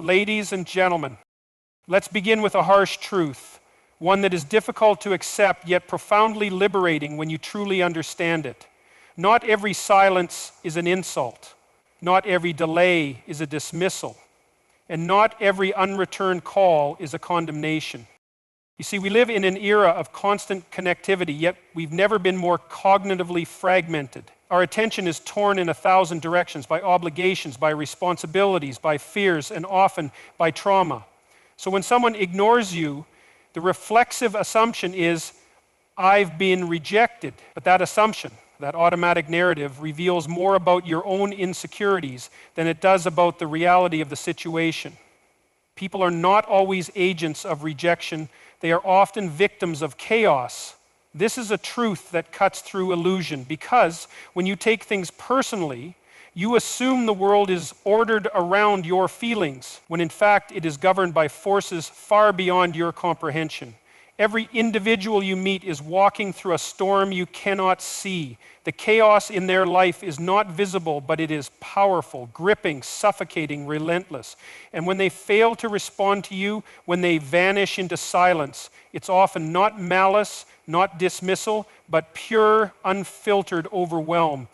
Ladies and gentlemen, let's begin with a harsh truth, one that is difficult to accept yet profoundly liberating when you truly understand it. Not every silence is an insult. Not every delay is a dismissal. And not every unreturned call is a condemnation. You see, we live in an era of constant connectivity, yet we've never been more cognitively fragmented. Our attention is torn in 1,000 directions by obligations, by responsibilities, by fears, and often by trauma. So when someone ignores you, the reflexive assumption is, I've been rejected. But that assumption, that automatic narrative, reveals more about your own insecurities than it does about the reality of the situation. People are not always agents of rejection. They are often victims of chaos. This is a truth that cuts through illusion, because when you take things personally, you assume the world is ordered around your feelings, when in fact it is governed by forces far beyond your comprehension. Every individual you meet is walking through a storm you cannot see. The chaos in their life is not visible, but it is powerful, gripping, suffocating, relentless. And when they fail to respond to you, when they vanish into silence, it's often not malice, not dismissal, but pure, unfiltered overwhelm.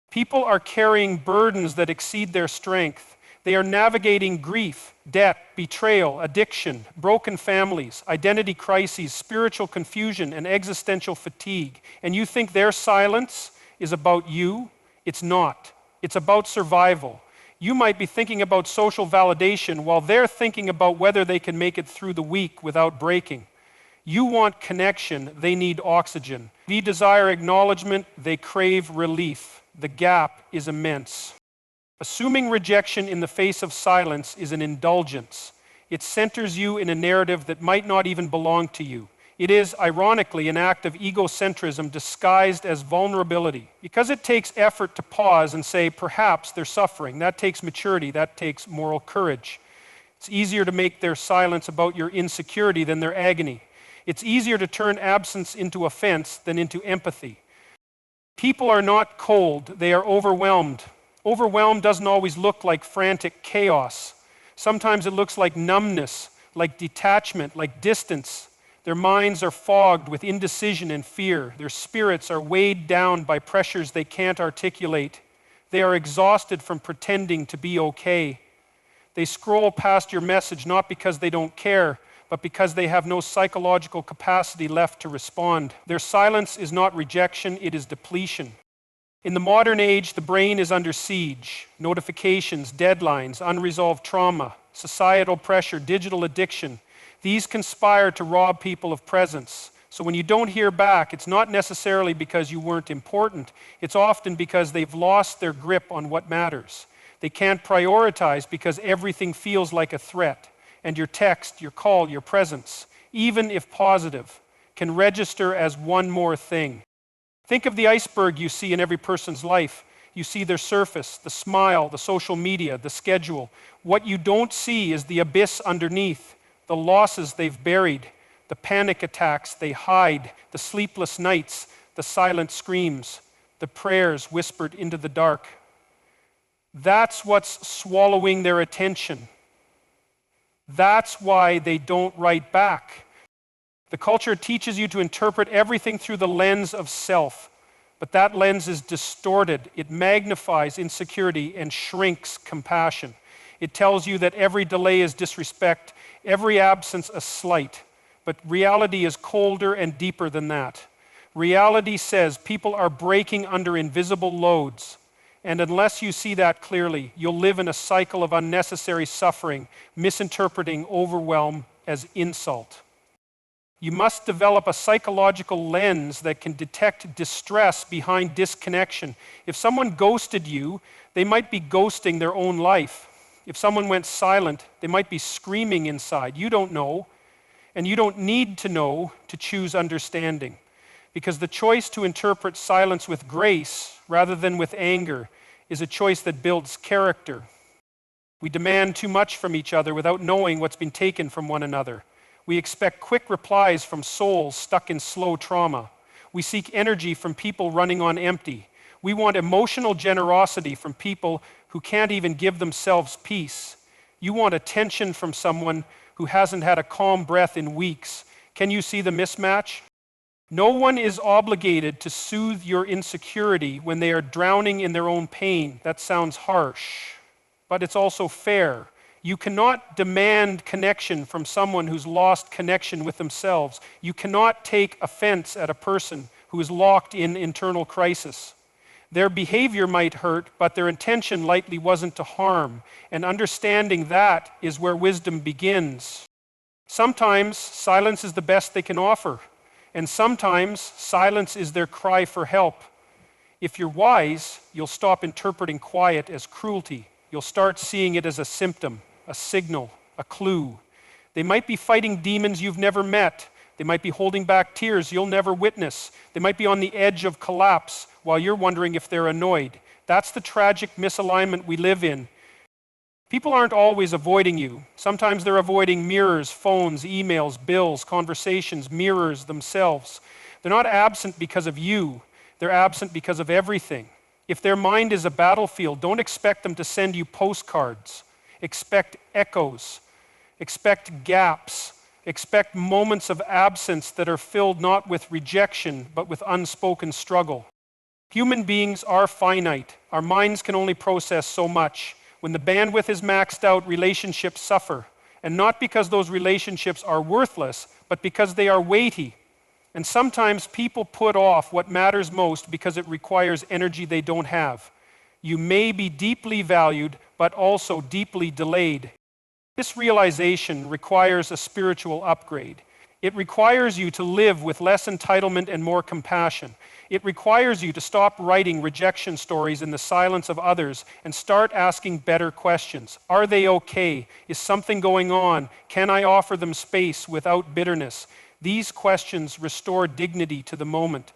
People are carrying burdens that exceed their strength. They are navigating grief, debt, betrayal, addiction, broken families, identity crises, spiritual confusion, and existential fatigue. And you think their silence is about you? It's not. It's about survival. You might be thinking about social validation while they're thinking about whether they can make it through the week without breaking. You want connection, they need oxygen. We desire acknowledgement, they crave relief. The gap is immense. Assuming rejection in the face of silence is an indulgence. It centers you in a narrative that might not even belong to you. It is, ironically, an act of egocentrism disguised as vulnerability. Because it takes effort to pause and say, perhaps they're suffering. That takes maturity, that takes moral courage. It's easier to make their silence about your insecurity than their agony. It's easier to turn absence into offense than into empathy. People are not cold, they are overwhelmed. Overwhelm doesn't always look like frantic chaos. Sometimes it looks like numbness, like detachment, like distance. Their minds are fogged with indecision and fear. Their spirits are weighed down by pressures they can't articulate. They are exhausted from pretending to be okay. They scroll past your message not because they don't care, but because they have no psychological capacity left to respond. Their silence is not rejection, it is depletion. In the modern age, the brain is under siege. Notifications, deadlines, unresolved trauma, societal pressure, digital addiction. These conspire to rob people of presence. So when you don't hear back, it's not necessarily because you weren't important. It's often because they've lost their grip on what matters. They can't prioritize because everything feels like a threat. And your text, your call, your presence, even if positive, can register as one more thing. Think of the iceberg you see in every person's life. You see their surface, the smile, the social media, the schedule. What you don't see is the abyss underneath, the losses they've buried, the panic attacks they hide, the sleepless nights, the silent screams, the prayers whispered into the dark. That's what's swallowing their attention. That's why they don't write back. The culture teaches you to interpret everything through the lens of self, but that lens is distorted. It magnifies insecurity and shrinks compassion. It tells you that every delay is disrespect, every absence a slight, but reality is colder and deeper than that. Reality says people are breaking under invisible loads, and unless you see that clearly, you'll live in a cycle of unnecessary suffering, misinterpreting overwhelm as insult. You must develop a psychological lens that can detect distress behind disconnection. If someone ghosted you, they might be ghosting their own life. If someone went silent, they might be screaming inside. You don't know, and you don't need to know to choose understanding. Because the choice to interpret silence with grace rather than with anger is a choice that builds character. We demand too much from each other without knowing what's been taken from one another. We expect quick replies from souls stuck in slow trauma. We seek energy from people running on empty. We want emotional generosity from people who can't even give themselves peace. You want attention from someone who hasn't had a calm breath in weeks. Can you see the mismatch? No one is obligated to soothe your insecurity when they are drowning in their own pain. That sounds harsh, but it's also fair. You cannot demand connection from someone who's lost connection with themselves. You cannot take offense at a person who is locked in internal crisis. Their behavior might hurt, but their intention likely wasn't to harm. And understanding that is where wisdom begins. Sometimes silence is the best they can offer, and sometimes silence is their cry for help. If you're wise, you'll stop interpreting quiet as cruelty. You'll start seeing it as a symptom, a signal, a clue. They might be fighting demons you've never met. They might be holding back tears you'll never witness. They might be on the edge of collapse while you're wondering if they're annoyed. That's the tragic misalignment we live in. People aren't always avoiding you. Sometimes they're avoiding mirrors, phones, emails, bills, conversations, mirrors themselves. They're not absent because of you. They're absent because of everything. If their mind is a battlefield, don't expect them to send you postcards. Expect echoes. Expect gaps. Expect moments of absence that are filled not with rejection, but with unspoken struggle. Human beings are finite. Our minds can only process so much. When the bandwidth is maxed out, relationships suffer. And not because those relationships are worthless, but because they are weighty. And sometimes people put off what matters most because it requires energy they don't have. You may be deeply valued, but also deeply delayed. This realization requires a spiritual upgrade. It requires you to live with less entitlement and more compassion. It requires you to stop writing rejection stories in the silence of others and start asking better questions. Are they okay? Is something going on? Can I offer them space without bitterness? These questions restore dignity to the moment.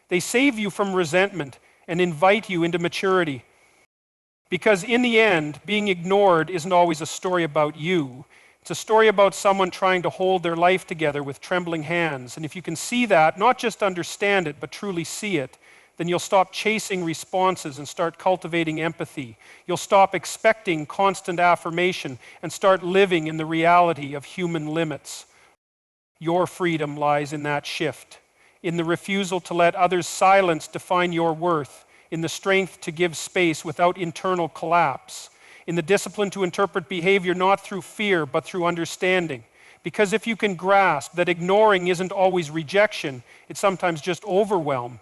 They save you from resentment and invite you into maturity. Because in the end, being ignored isn't always a story about you. It's a story about someone trying to hold their life together with trembling hands. And if you can see that, not just understand it, but truly see it, then you'll stop chasing responses and start cultivating empathy. You'll stop expecting constant affirmation and start living in the reality of human limits. Your freedom lies in that shift, in the refusal to let others' silence define your worth, in the strength to give space without internal collapse, in the discipline to interpret behavior not through fear but through understanding. Because if you can grasp that ignoring isn't always rejection, it's sometimes just overwhelm,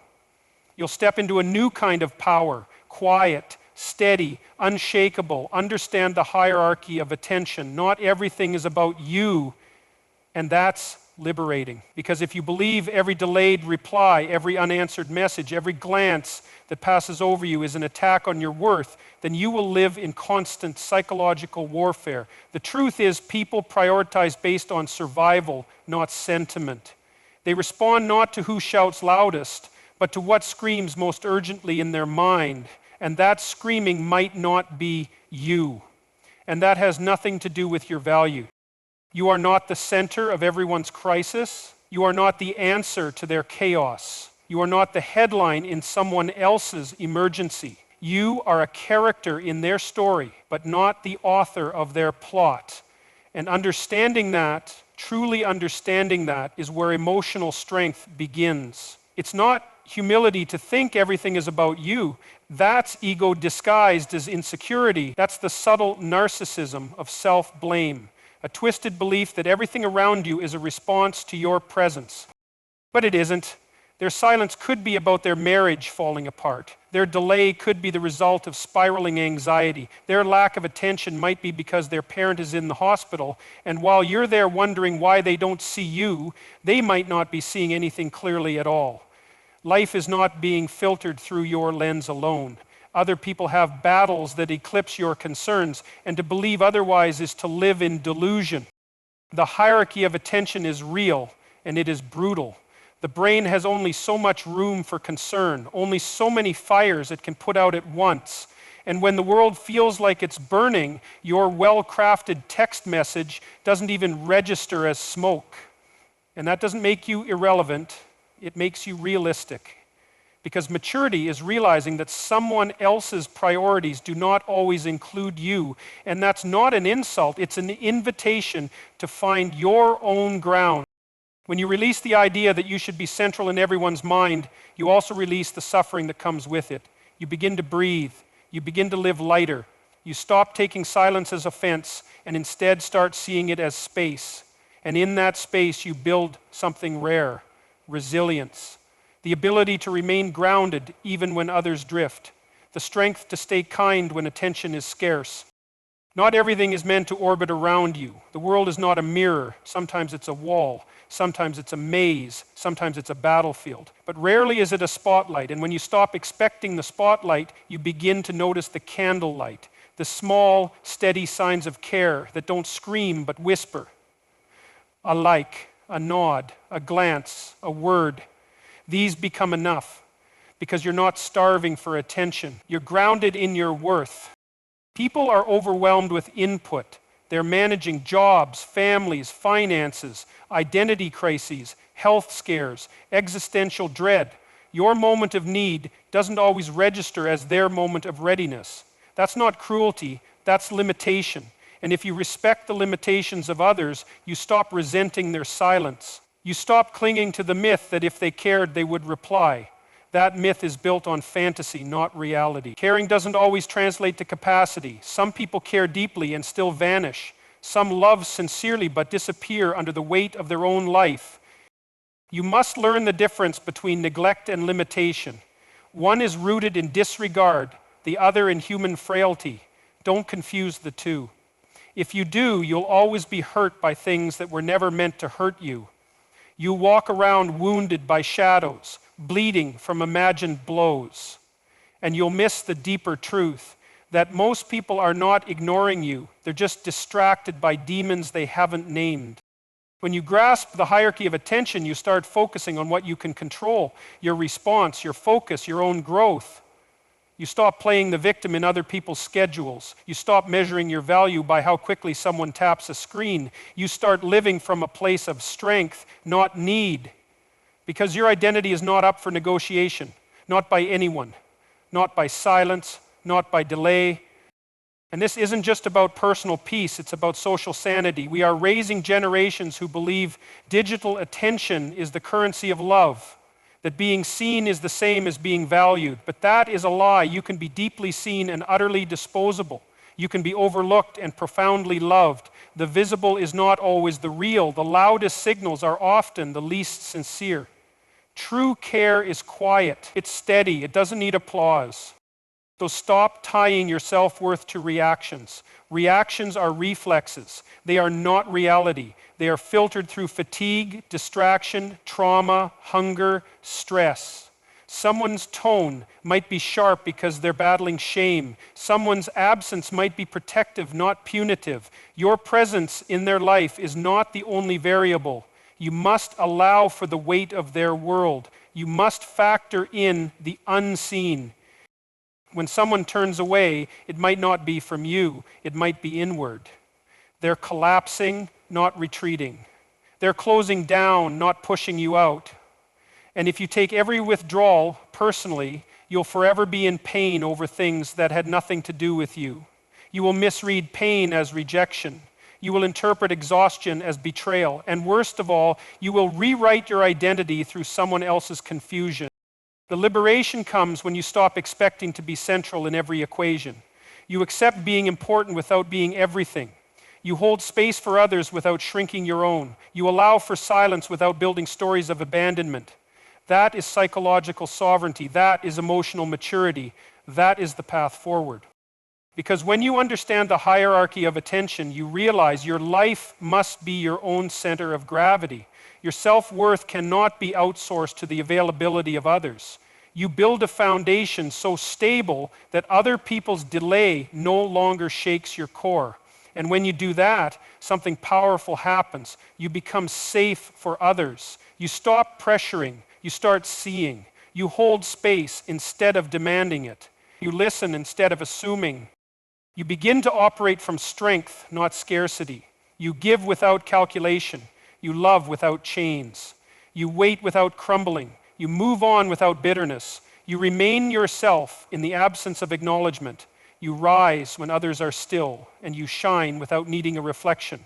you'll step into a new kind of power, quiet, steady, unshakable. Understand the hierarchy of attention. Not everything is about you, and that's liberating. Because if you believe every delayed reply, every unanswered message, every glance that passes over you is an attack on your worth, then you will live in constant psychological warfare. The truth is, people prioritize based on survival, not sentiment. They respond not to who shouts loudest, but to what screams most urgently in their mind. And that screaming might not be you. And that has nothing to do with your value. You are not the center of everyone's crisis. You are not the answer to their chaos. You are not the headline in someone else's emergency. You are a character in their story, but not the author of their plot. And understanding that, truly understanding that, is where emotional strength begins. It's not humility to think everything is about you. That's ego disguised as insecurity. That's the subtle narcissism of self-blame. A twisted belief that everything around you is a response to your presence. But it isn't. Their silence could be about their marriage falling apart. Their delay could be the result of spiraling anxiety. Their lack of attention might be because their parent is in the hospital, and while you're there wondering why they don't see you, they might not be seeing anything clearly at all. Life is not being filtered through your lens alone. Other people have battles that eclipse your concerns, and to believe otherwise is to live in delusion. The hierarchy of attention is real, and it is brutal. The brain has only so much room for concern, only so many fires it can put out at once. And when the world feels like it's burning, your well-crafted text message doesn't even register as smoke. And that doesn't make you irrelevant, it makes you realistic. Because maturity is realizing that someone else's priorities do not always include you. And that's not an insult, it's an invitation to find your own ground. When you release the idea that you should be central in everyone's mind, you also release the suffering that comes with it. You begin to breathe. You begin to live lighter. You stop taking silence as offense and instead start seeing it as space. And in that space, you build something rare: resilience. The ability to remain grounded even when others drift. The strength to stay kind when attention is scarce. Not everything is meant to orbit around you. The world is not a mirror. Sometimes it's a wall. Sometimes it's a maze. Sometimes it's a battlefield. But rarely is it a spotlight. And when you stop expecting the spotlight, you begin to notice the candlelight, the small, steady signs of care that don't scream but whisper. A like, a nod, a glance, a word. These become enough because you're not starving for attention. You're grounded in your worth. People are overwhelmed with input. They're managing jobs, families, finances, identity crises, health scares, existential dread. Your moment of need doesn't always register as their moment of readiness. That's not cruelty, that's limitation. And if you respect the limitations of others, you stop resenting their silence. You stop clinging to the myth that if they cared, they would reply. That myth is built on fantasy, not reality. Caring doesn't always translate to capacity. Some people care deeply and still vanish. Some love sincerely but disappear under the weight of their own life. You must learn the difference between neglect and limitation. One is rooted in disregard, the other in human frailty. Don't confuse the two. If you do, you'll always be hurt by things that were never meant to hurt you. You walk around wounded by shadows, bleeding from imagined blows. And you'll miss the deeper truth that most people are not ignoring you. They're just distracted by demons they haven't named. When you grasp the hierarchy of attention, you start focusing on what you can control, your response, your focus, your own growth. You stop playing the victim in other people's schedules. You stop measuring your value by how quickly someone taps a screen. You start living from a place of strength, not need. Because your identity is not up for negotiation, not by anyone, not by silence, not by delay. And this isn't just about personal peace, it's about social sanity. We are raising generations who believe digital attention is the currency of love, that being seen is the same as being valued. But that is a lie. You can be deeply seen and utterly disposable. You can be overlooked and profoundly loved. The visible is not always the real. The loudest signals are often the least sincere. True care is quiet. It's steady. It doesn't need applause. So stop tying your self-worth to reactions. Reactions are reflexes. They are not reality. They are filtered through fatigue, distraction, trauma, hunger, stress. Someone's tone might be sharp because they're battling shame. Someone's absence might be protective, not punitive. Your presence in their life is not the only variable. You must allow for the weight of their world. You must factor in the unseen. When someone turns away, it might not be from you, it might be inward. They're collapsing, not retreating. They're closing down, not pushing you out. And if you take every withdrawal personally, you'll forever be in pain over things that had nothing to do with you. You will misread pain as rejection. You will interpret exhaustion as betrayal. And worst of all, you will rewrite your identity through someone else's confusion. The liberation comes when you stop expecting to be central in every equation. You accept being important without being everything. You hold space for others without shrinking your own. You allow for silence without building stories of abandonment. That is psychological sovereignty. That is emotional maturity. That is the path forward. Because when you understand the hierarchy of attention, you realize your life must be your own center of gravity. Your self-worth cannot be outsourced to the availability of others. You build a foundation so stable that other people's delay no longer shakes your core. And when you do that, something powerful happens. You become safe for others. You stop pressuring. You start seeing. You hold space instead of demanding it. You listen instead of assuming. You begin to operate from strength, not scarcity. You give without calculation. You love without chains. You wait without crumbling. You move on without bitterness. You remain yourself in the absence of acknowledgement. You rise when others are still, and you shine without needing a reflection.